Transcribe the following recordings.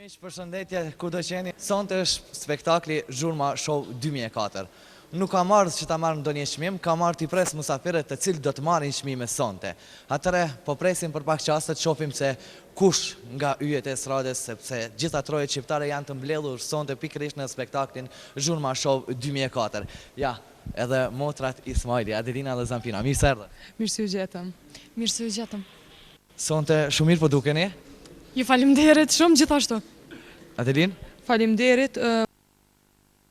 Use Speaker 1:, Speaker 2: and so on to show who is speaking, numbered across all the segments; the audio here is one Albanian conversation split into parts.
Speaker 1: Miq, përshëndetje, ku do qeni? Sonte është spektakli Zhurma Show 2004. Nuk ka marrë që ta marrë ndonjë çmim, ka marrë t'i pres musafirët të cilë do të marrin çmime sonte. Atëre, po presim për pak çaste të shohim se kush nga yjet e estradës, sepse gjitha trojet shqiptare janë të mbledhur sonte pikërisht në spektaklin Zhurma Show 2004. Ja, edhe motrat Ismaili, Adelina dhe Zampina. Mirë se erdhe.
Speaker 2: Mirë se u gjetëm.
Speaker 3: Mirë se u gjetëm.
Speaker 1: Sonte shumë mirë po dukeni.
Speaker 3: Ju faleminderit shumë gjithashtu.
Speaker 1: Adelin?
Speaker 2: Faleminderit.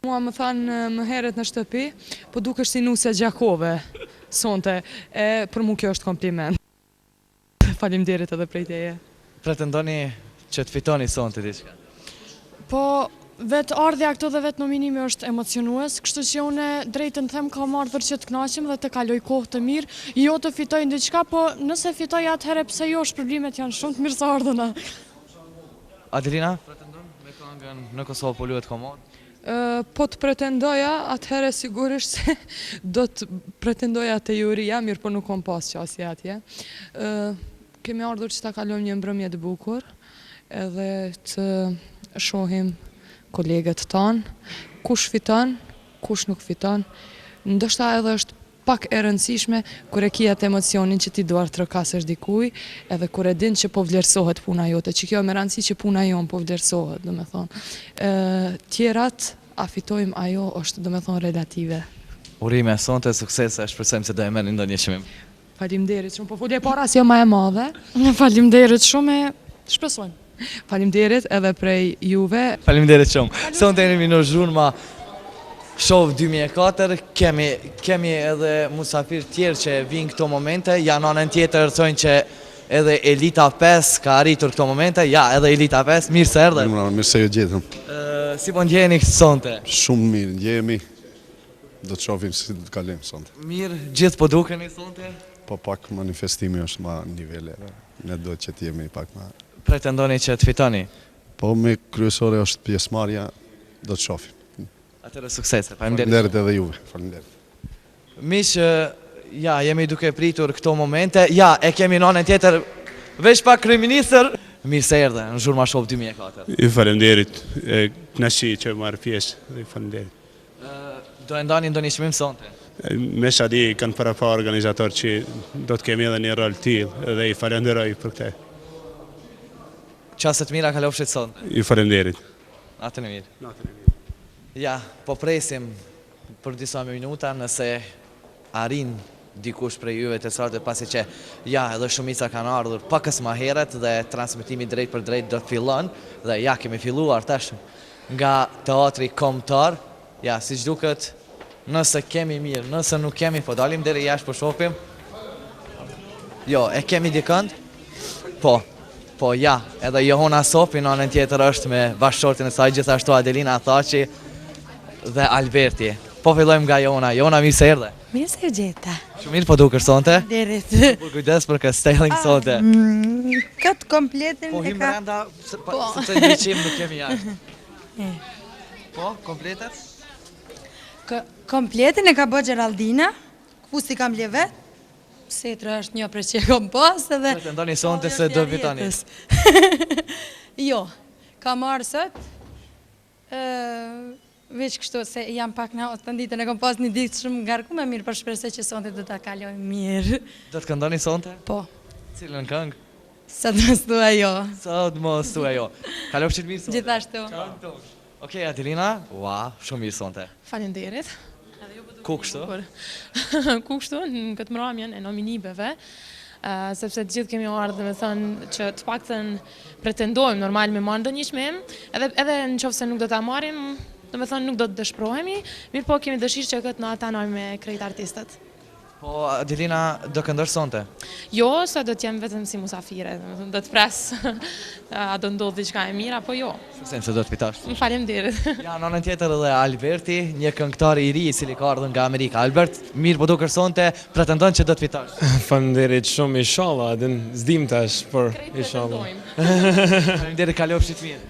Speaker 2: Mua më thanë më herët në shtëpi, po dukesh si Nusja Gjakove sonte. Për mu kjo është kompliment. Faleminderit edhe prej teje.
Speaker 1: Pretendoni që të fitoni sonte diçka?
Speaker 3: Po, vetë ardhja këtu dhe vetë nominimi është emocionues, kështu që une drejtën them ka marrë që të kënaqem dhe të kaloj kohë të mirë, jo të fitoj ndiçka, po nëse fitoj atëherë pse jo, shpërblimet janë shumë të mirë se ardhuna.
Speaker 1: Adelina, pretendon me këngën Në Kosovë po luhet komod?
Speaker 2: Po të pretendoja, atëherë sigurisht se do të pretendoja të juria, mirë po nuk kom pas qasje atje. Kemi ardhur që ta kalojmë një mbrëmje të bukur, edhe të shohim kolegët tanë, kush fiton, kush nuk fiton. Ndoshta edhe është pak e rëndësishme kur e kia të emocionin që ti duar të rëkasësh dikuj, edhe kur e din që po vlerësohet puna jote, që kjo me rëndësi që puna jonë po vlerësohet, do me thonë. Tjerat, a fitojmë ajo është, do me thonë, relative.
Speaker 1: Urime, sonte suksese, shpresojmë se do e merrni ndonjë çmim.
Speaker 2: Faleminderit shumë, po folje para si jo ma e madhe.
Speaker 3: Faleminderit shumë e shpresojmë.
Speaker 2: Faleminderit edhe prej juve.
Speaker 1: Faleminderit shumë. Sonte jemi në Zhurma Show 2004, kemi edhe musafir tjerë që vinë këto momente, janë anën tjetër thonë që edhe Elita 5 ka arritur këto momente, ja edhe Elita 5, mirë se erdhe.
Speaker 4: Mirë se ju gjetëm.
Speaker 1: Si po ndjeni sonte?
Speaker 4: Shumë mirë ndjehemi, do të shohim si do të kalojmë sonte.
Speaker 1: Mirë, gjithë po dukeni sonte?
Speaker 4: Po pak manifestimi është ma nivele, ne do që t'jemi pak ma...
Speaker 1: Pretendoni që të fitoni?
Speaker 4: Po me kryesore është pjesëmarrja, do të shohim.
Speaker 1: Atëre suksese, faleminderit.
Speaker 4: Faleminderit edhe juve, faleminderit.
Speaker 1: Miq, ja, jemi duke pritur këto momente. Ja, e kemi në anën tjetër veç pak kryeministër. Mirë se erdhe në Zhurma Show 2004.
Speaker 5: Ju faleminderit, kënaqësi që marr pjesë, ju faleminderit.
Speaker 1: Do e ndani ndonjë çmim sonte?
Speaker 5: Me sa di kanë para organizator që do të kemi edhe një rol tillë dhe i falenderoj për këtë.
Speaker 1: Qaset mira kalofshit sonte.
Speaker 5: Ju faleminderit.
Speaker 1: Natën e mirë. Ja, po presim për disa minuta nëse arrin dikush prej juve të sartë pasi që ja edhe shumica kanë ardhur pakës ma heret dhe transmitimi drejt për drejt do të fillon dhe ja kemi filluar tash nga teatri kombëtar. Ja, siç duket, nëse kemi mirë, nëse nuk kemi, po dalim deri jashtë po shohim. Jo, e kemi dikënd? Po ja, edhe Johona Sopi në anën tjetër është me bashkëshortin e saj, gjithashtu Adelina Thaçi dhe Alberti. Po fillojmë nga Johona. Johona, mirë se erdhe.
Speaker 6: Mirë se u gjeta.
Speaker 1: Shumë mirë po dukesh sonte.
Speaker 6: Derit.
Speaker 1: Kujdes për këtë styling sonte.
Speaker 6: Këtë kompletin
Speaker 1: Po
Speaker 6: e
Speaker 1: him
Speaker 6: ka...
Speaker 1: brenda, sepse ndryqim nuk kemi jashtë. Po, kompletet?
Speaker 6: Kompletin e ka bë Geraldina, kusi kam ble vetë, setra është një prej që kom pas edhe...
Speaker 1: Pretendoni sonte se do fitoni?
Speaker 6: Jo, ka marrë sot, veç kështu se jam pak në të ditën e kom pas një ditë shumë ngarkume mirë për shpresoj që sonte do ta kaloj mirë.
Speaker 1: Do të këndoni sonte?
Speaker 6: Po.
Speaker 1: Cilën këngë?
Speaker 6: Sa të mos thua jo.
Speaker 1: Sa të mos thua jo. Kalofshit mirë sonte?
Speaker 6: Gjithashtu.
Speaker 1: Okej, Adelina, shumë mirë sonte.
Speaker 2: Faleminderit.
Speaker 1: Ku kështu?
Speaker 2: Ku kështu në këtë mramjen e nominimeve, sepse të gjithë kemi ardhur me thënë që të paktën pretendojmë normal me marrë ndonjë çmim, edhe nëse nuk do ta marrim, do me thënë nuk do të dëshpërohemi, mirë po kemi dëshirë që këtë natë anoj me krejt artistët.
Speaker 1: Po, Adelina, do këndosh sonte?
Speaker 2: Jo, sa do t'jem vetëm si musafire, do të pres a do ndodhë diçka e mira, po jo.
Speaker 1: Shpresojmë se do të fitash.
Speaker 2: Faleminderit.
Speaker 1: Ja, në anën tjetër edhe Alberti, një këngëtar i ri i cili ka ardhur nga Amerika. Albert, mirë po dukesh sonte, pretendon që do të fitash.
Speaker 7: Faleminderit shumë, inshallah, zdim tash, por inshallah.
Speaker 1: Faleminderit, kalofshit mirë.